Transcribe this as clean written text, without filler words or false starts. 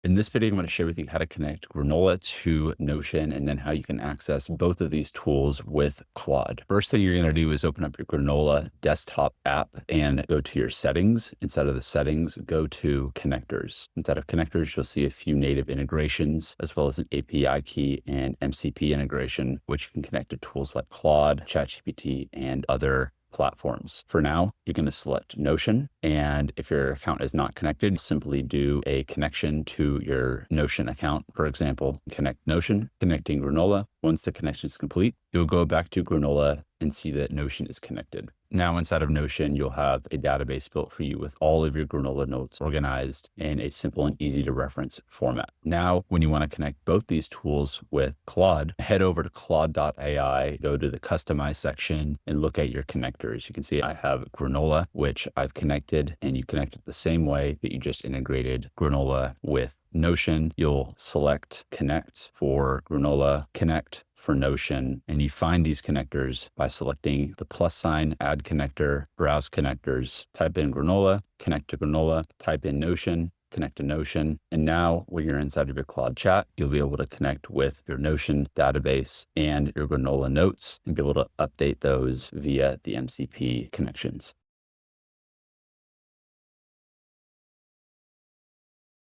In this video, I'm going to share with you how to connect Granola to Notion and then how you can access both of these tools with Claude. First thing you're going to do is open up your Granola desktop app and go to your settings. Inside of the settings, go to connectors. Inside of connectors, you'll see a few native integrations as well as an API key and MCP integration, which you can connect to tools like Claude, ChatGPT, and other platforms. For now, you're going to select Notion. And if your account is not connected, simply do a connection to your Notion account. For example, connect Notion, connecting Granola. Once the connection is complete, you'll go back to Granola and see that Notion is connected. Now inside of Notion, you'll have a database built for you with all of your Granola notes organized in a simple and easy to reference format. Now, when you want to connect both these tools with Claude, head over to claude.ai, go to the customize section and look at your connectors. You can see I have Granola, which I've connected, and you connect it the same way that you just integrated Granola with Notion. You'll select connect for Granola, connect for Notion, and you find these connectors by selecting the plus sign, add connector, browse connectors, type in Granola, connect to Granola, type in Notion, connect to Notion. And now when you're inside of your Claude chat, you'll be able to connect with your Notion database and your Granola notes and be able to update those via the MCP connections.